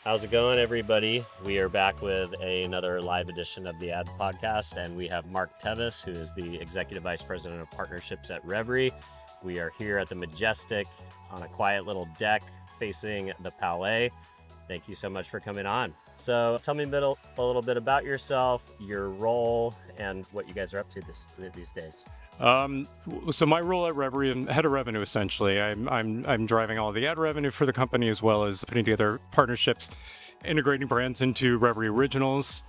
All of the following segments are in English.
How's it going, everybody? We are back with another live edition of the Ad Podcast, and we have Mark Tevis, who is the Executive Vice President of Partnerships at Revry. We are here at the Majestic on a quiet little deck facing the Palais. Thank you so much for coming on. So tell me a little bit about yourself, your role, and what you guys are up to these days. So my role at Revry, I'm head of revenue essentially. I'm driving all the ad revenue for the company, as well as putting together partnerships, integrating brands into Revry Originals.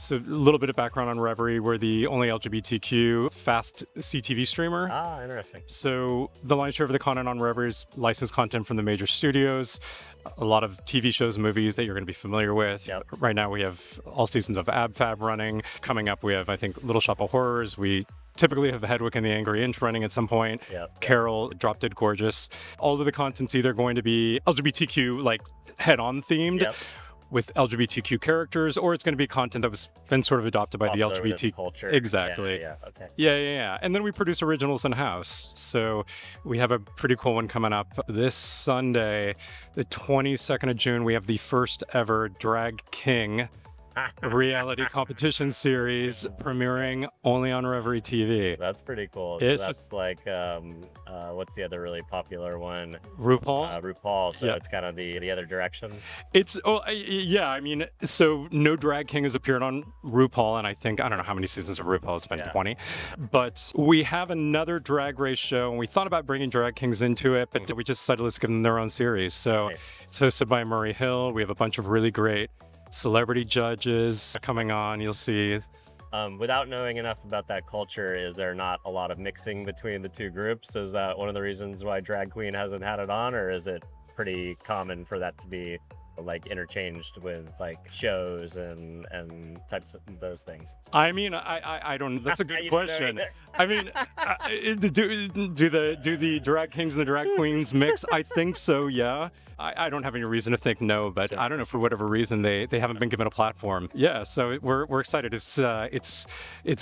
So a little bit of background on Revry. We're the only LGBTQ FAST CTV streamer. Ah, interesting. So the lion's share of the content on Revry is licensed content from the major studios, a lot of TV shows and movies that you're going to be familiar with. Yep. Right now we have all seasons of AbFab running. Coming up we have, I think, Little Shop of Horrors. We typically have Hedwig and the Angry Inch running at some point. Yep. Carol, Drop Dead Gorgeous. All of the content's either going to be LGBTQ, like head-on themed, Yep. with LGBTQ characters, or it's going to be content that was been sort of adopted by the Popular within LGBT culture. Exactly. Yeah. Okay. Yeah. And then we produce originals in-house. So we have a pretty cool one coming up this Sunday, the 22nd of June. We have the first ever Drag King reality competition series premiering only on Revry TV. That's pretty cool. So It's- that's like, what's the other really popular one? RuPaul? RuPaul. So Yeah. it's kind of the other direction. Yeah, I mean, so no drag king has appeared on RuPaul, and I don't know how many seasons of RuPaul, it's been 20. But we have another drag race show, and we thought about bringing drag kings into it, but we just decided let's give them their own series. So Nice. it's hosted by Murray Hill. We have a bunch of really great celebrity judges coming on. You'll see. Without knowing enough about that culture, is there not a lot of mixing between the two groups? Is that one of the reasons why Drag Queen hasn't had it on, or is it pretty common for that to be like interchanged with like shows and types of those things? I mean, I don't. That's a good You don't know question. either. I mean, do the drag kings and the drag queens mix? I think so. Yeah. I don't have any reason to think no, but Sure. I don't know, for whatever reason they haven't been given a platform. Yeah. So we're excited. It's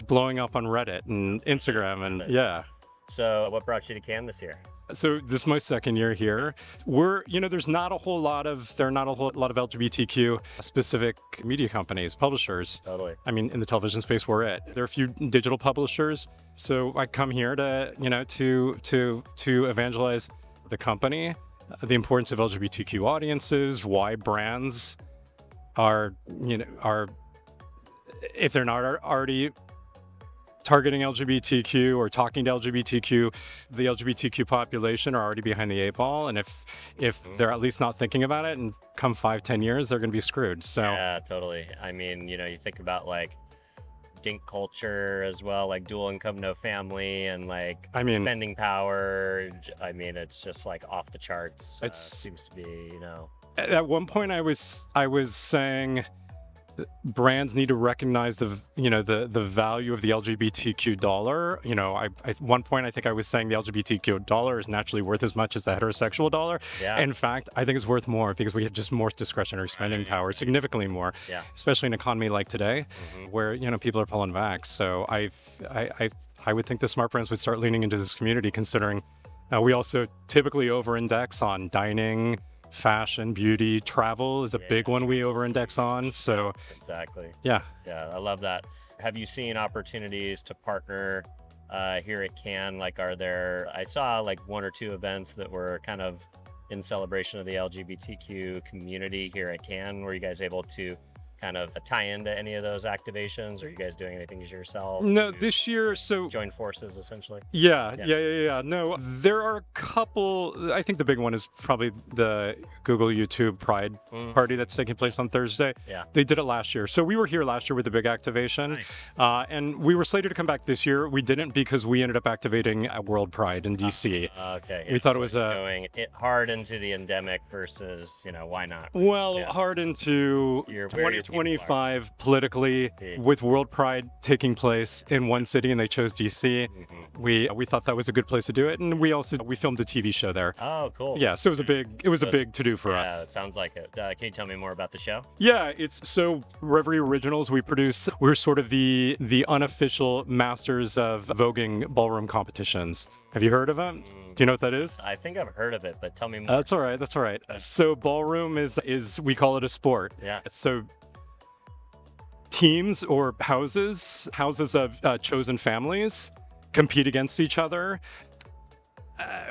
blowing up on Reddit and Instagram, and yeah. So what brought you to Cannes this year? So this is my second year here. There's not a whole lot of LGBTQ specific media companies, publishers. Totally. I mean, in the television space, we're it. There are a few digital publishers. So I come here to evangelize the company, the importance of LGBTQ audiences, why brands are if they're not already targeting LGBTQ or talking to LGBTQ, the LGBTQ population are already behind the eight ball. And if they're at least not thinking about it, and come 5-10 years, they're going to be screwed. So Yeah, totally. I mean, you think about like dink culture as well, like dual income, no family, and like spending power. I mean, it's just like off the charts. It's- Seems to be, At one point, I was saying brands need to recognize the value of the LGBTQ dollar. At one point, I think I was saying the LGBTQ dollar is naturally worth as much as the heterosexual dollar. Yeah. In fact, I think it's worth more because we have just more discretionary spending power, significantly more. Yeah. Especially in an economy like today, where people are pulling back. So I would think the smart brands would start leaning into this community, considering we also typically over-index on dining, fashion, beauty, travel is a big one we over-index on. So Exactly. yeah. Yeah, I love that. Have you seen opportunities to partner here at Cannes? Like, I saw like one or two events that were kind of in celebration of the LGBTQ community here at Cannes. Were you guys able to kind of tie into any of those activations? Are you guys doing anything yourselves? No, to this year, so join forces essentially? yeah. No, there are a couple. I think the big one is probably the Google YouTube Pride party that's taking place on Thursday. Yeah. They did it last year. So we were here last year with the big activation. Nice. And we were slated to come back this year. We didn't, because we ended up activating at World Pride in DC. Okay. We thought it was going hard into the endemic versus, why not? Well, Yeah. hard into Where you're 2025 politically, with World Pride taking place in one city, and they chose DC. We thought that was a good place to do it, and we filmed a TV show there. Oh, cool. Yeah, so it was a big to do for Yeah, us. it sounds like it. Can you tell me more about the show? Yeah, it's so Revry Originals. We're sort of the unofficial masters of voguing ballroom competitions. Have you heard of them? Do you know what that is? I think I've heard of it, but tell me more. That's all right. That's all right. So ballroom is we call it a sport. Yeah. So teams or houses of chosen families compete against each other.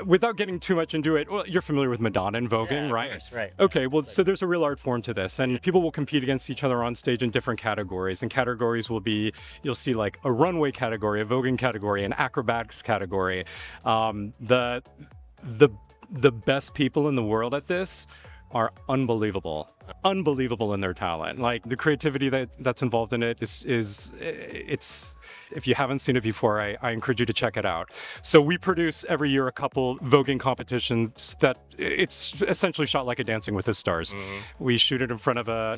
Without getting too much into it, well, you're familiar with Madonna and voguing, Yeah, right? of course, right. Okay, well, so there's a real art form to this, and people will compete against each other on stage in different categories. And categories will be, you'll see like a runway category, a voguing category, an acrobatics category. The best people in the world at this are unbelievable in their talent. Like the creativity that's involved in it is if you haven't seen it before, I encourage you to check it out. So we produce every year a couple voguing competitions that it's essentially shot like a Dancing with the Stars. We shoot it in front of a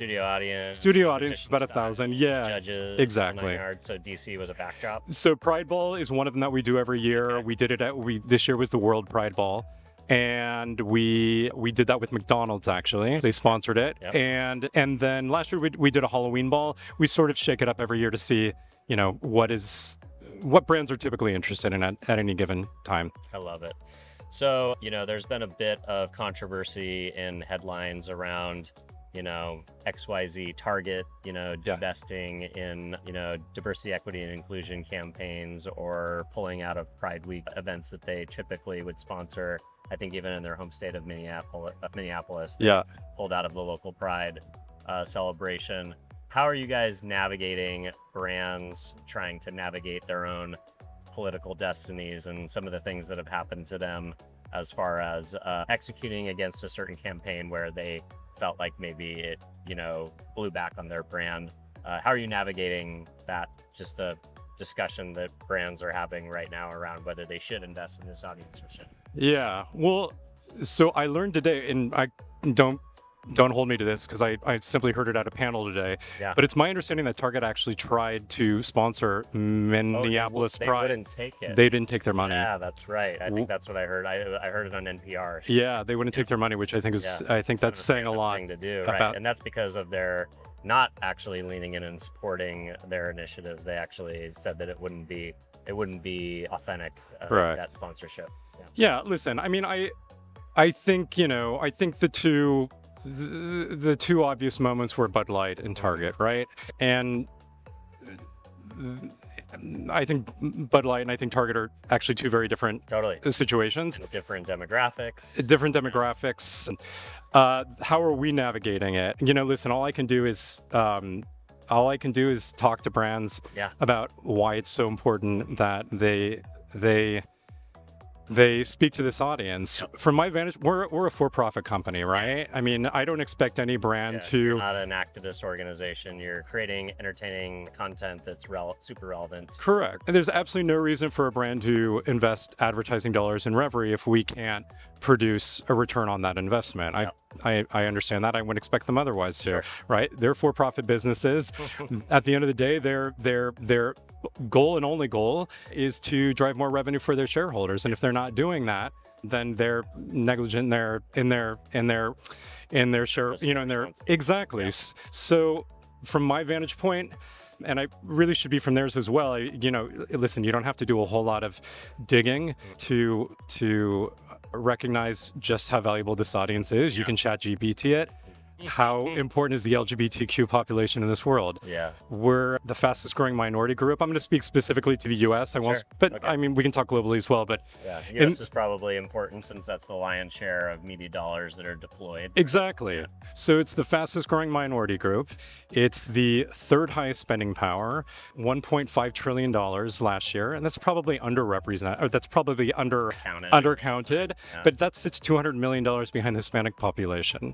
Studio audience, about 1,000. Yeah, judges, exactly. So DC was a backdrop. So Pride Ball is one of them that we do every year. We did it this year was the World Pride Ball. And we did that with McDonald's, actually. They sponsored it. Yep. And then last year we did a Halloween ball. We sort of shake it up every year to see, what brands are typically interested in at any given time. I love it. So, there's been a bit of controversy in headlines around, XYZ Target, divesting in, diversity, equity, and inclusion campaigns, or pulling out of Pride Week events that they typically would sponsor. I think even in their home state of Minneapolis, they pulled out of the local Pride celebration. How are you guys navigating brands trying to navigate their own political destinies and some of the things that have happened to them as far as executing against a certain campaign where they felt like maybe it, blew back on their brand? How are you navigating that, just the discussion that brands are having right now around whether they should invest in this audience or shouldn't? Yeah, well, so I learned today, and I don't hold me to this because I simply heard it at a panel today. Yeah. But it's my understanding that Target actually tried to sponsor Minneapolis Pride. They wouldn't take it. They didn't take their money. Yeah, that's right. I think that's what I heard. I heard it on NPR. Yeah, they wouldn't take their money, which I think is I think that's saying a lot. Thing to do, about, right? And that's because of their not actually leaning in and supporting their initiatives. They actually said that it wouldn't be authentic, right. That sponsorship. Yeah, listen, I mean, I think the two obvious moments were Bud Light and Target, right? And I think Bud Light and I think Target are actually two very different situations. And different demographics. How are we navigating it? Listen, all I can do is talk to brands about why it's so important that they speak to this audience. Yep. From my vantage, we're a for-profit company, right? I mean, I don't expect any brand to... You're not an activist organization. You're creating entertaining content that's super relevant. Correct. And there's absolutely no reason for a brand to invest advertising dollars in Revry if we can't produce a return on that investment. Yep. I understand that. I wouldn't expect them otherwise to, Sure. right? They're for-profit businesses. At the end of the day, their goal and only goal is to drive more revenue for their shareholders. And if they're not doing that, then they're negligent in their share, exactly. Yeah. So from my vantage point, and I really should be from theirs as well. Listen, you don't have to do a whole lot of digging to recognize just how valuable this audience is. You can chat GPT it. How important is the LGBTQ population in this world? Yeah. We're the fastest growing minority group. I'm going to speak specifically to the US. I mean, we can talk globally as well, but yeah, US is probably important since that's the lion's share of media dollars that are deployed. Exactly. Yeah. So it's the fastest growing minority group. It's the third highest spending power, $1.5 trillion last year. And that's probably underrepresented, or that's probably undercounted, but that sits $200 million behind the Hispanic population.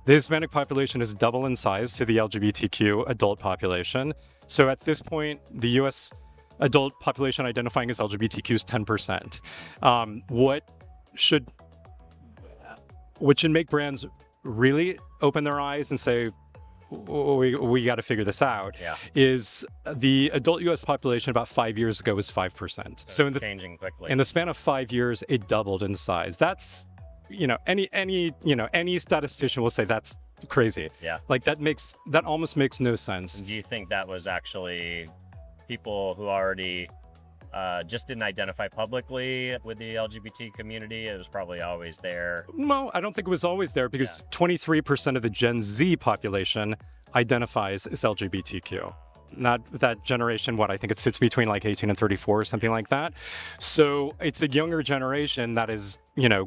The Hispanic population is double in size to the LGBTQ adult population. So at this point, the U.S. adult population identifying as LGBTQ is 10%. What should make brands really open their eyes and say, we got to figure this out, Yeah. is the adult U.S. population about 5 years ago was 5%. So in the changing quickly. in the span of 5 years, it doubled in size. That's, any statistician will say that's crazy. Yeah. Like that almost makes no sense. And do you think that was actually people who already just didn't identify publicly with the LGBT community? It was probably always there. No, I don't think it was always there because 23% of the Gen Z population identifies as LGBTQ. Not that generation, I think it sits between like 18 and 34 or something like that. So it's a younger generation that is,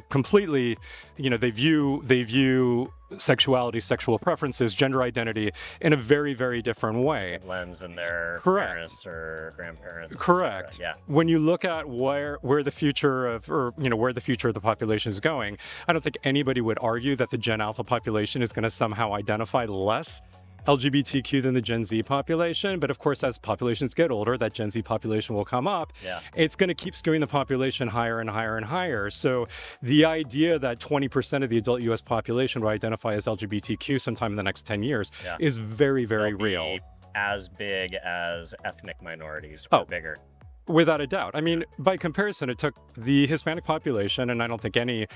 completely, they view sexuality, sexual preferences, gender identity in a very, very different way. Lens in their Correct. parents or grandparents. Correct. Yeah. When you look at where the future of, where the future of the population is going, I don't think anybody would argue that the Gen Alpha population is going to somehow identify less LGBTQ than the Gen Z population. But of course, as populations get older, that Gen Z population will come up. Yeah. It's going to keep skewing the population higher and higher and higher. So the idea that 20% of the adult U.S. population will identify as LGBTQ sometime in the next 10 years is very, very They'll be real. as big as ethnic minorities, or bigger. Without a doubt. I mean, by comparison, it took the Hispanic population, and I don't think any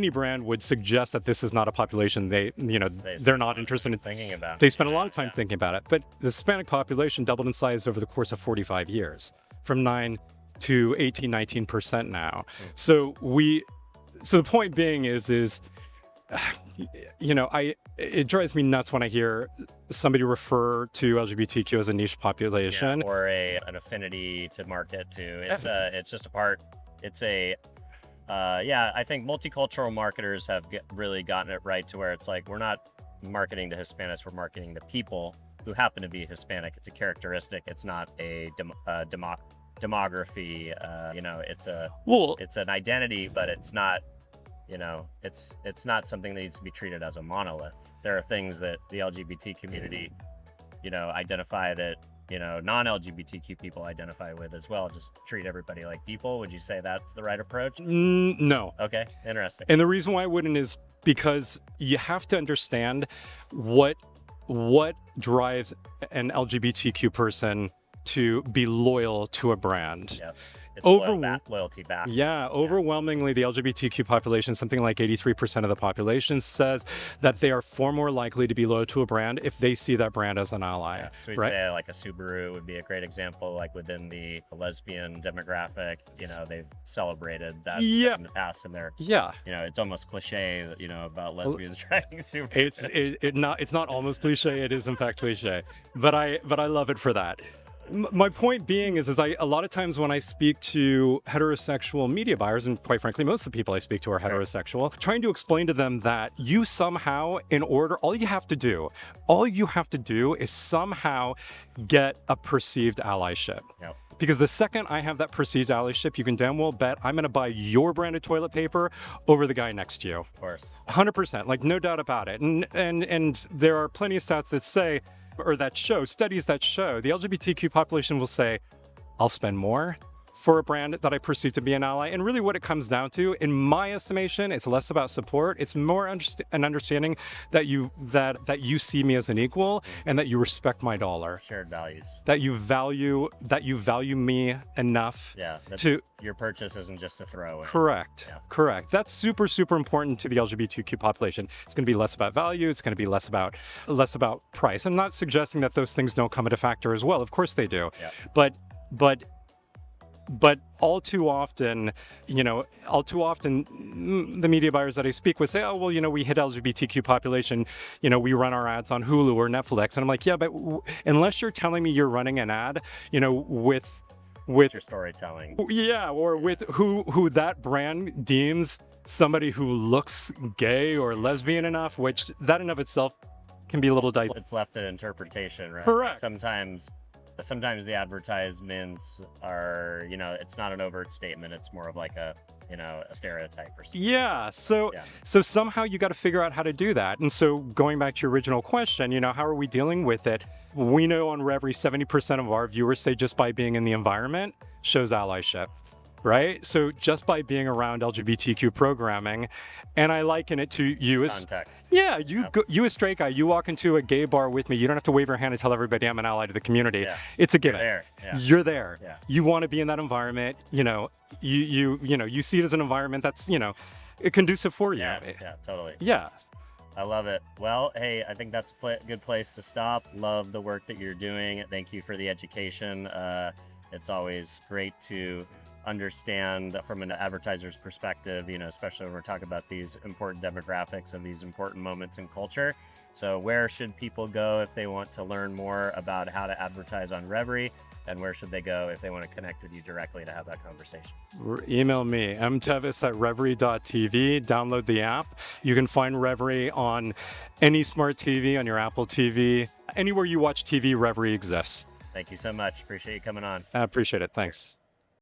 brand would suggest that this is not a population they're not interested in thinking about. They spent a lot of time thinking about it. But the Hispanic population doubled in size over the course of 45 years, from 9 to 18, 19% now. So the point being is it drives me nuts when I hear somebody refer to LGBTQ as a niche population or an affinity to market to. It's just a part. It's a I think multicultural marketers have really gotten it right to where it's like we're not marketing to Hispanics, we're marketing to people who happen to be Hispanic. It's a characteristic. It's not a demography. It's an identity, but it's not. It's not something that needs to be treated as a monolith. There are things that the LGBT community, identify that, non-LGBTQ people identify with as well. Just treat everybody like people. Would you say that's the right approach? No. Okay, interesting. And the reason why I wouldn't is because you have to understand what drives an LGBTQ person to be loyal to a brand. Yep. It's loyalty back. Yeah, overwhelmingly, the LGBTQ population, something like 83% of the population, says that they are far more likely to be loyal to a brand if they see that brand as an ally. Yeah. So we'd say like a Subaru would be a great example, like within the lesbian demographic. They've celebrated that in the past, and it's almost cliche, about lesbians driving Subarus. It's not almost cliche. It is in fact cliche, but I love it for that. My point being is a lot of times when I speak to heterosexual media buyers, and quite frankly, most of the people I speak to are heterosexual, trying to explain to them that you somehow, all you have to do is somehow get a perceived allyship. Yep. Because the second I have that perceived allyship, you can damn well bet I'm going to buy your branded toilet paper over the guy next to you. Of course. 100%, like no doubt about it. And there are plenty of stats that say, or that show, studies that show, the LGBTQ population will say, I'll spend more for a brand that I perceive to be an ally. And really what it comes down to, in my estimation, it's less about support. It's more an understanding that you see me as an equal and that you respect my dollar. Shared values. That you value me enough to... Your purchase isn't just a throwaway. Correct. Yeah. Correct. That's super, super important to the LGBTQ population. It's going to be less about value. It's going to be less about price. I'm not suggesting that those things don't come into factor as well. Of course they do. Yeah. But all too often, the media buyers that I speak with say, oh, well, we hit LGBTQ population, we run our ads on Hulu or Netflix. And I'm like, yeah, but unless you're telling me you're running an ad, with your storytelling. Yeah, or with who that brand deems somebody who looks gay or lesbian enough, which that in of itself can be a little dicey. It's left to interpretation, right? Correct. Sometimes the advertisements are, it's not an overt statement. It's more of like a stereotype or something. Yeah. So somehow you got to figure out how to do that. And so going back to your original question, how are we dealing with it? We know on Revry, 70% of our viewers say just by being in the environment shows allyship. right? So just by being around LGBTQ programming, and I liken it to you as Context. yeah, you a straight guy, you walk into a gay bar with me, you don't have to wave your hand and tell everybody I'm an ally to the community. Yeah. It's a given. There. Yeah. You're there. Yeah. You want to be in that environment. You see it as an environment that's conducive for you. Yeah, totally. Yeah. I love it. Well, hey, I think that's a good place to stop. Love the work that you're doing. Thank you for the education. It's always great to understand from an advertiser's perspective, especially when we're talking about these important demographics of these important moments in culture. So where should people go if they want to learn more about how to advertise on Revry? And where should they go if they want to connect with you directly to have that conversation? Email me, mtevis@revry.tv. Download the app. You can find Revry on any smart TV, on your Apple TV. Anywhere you watch TV, Revry exists. Thank you so much. Appreciate you coming on. I appreciate it. Thanks.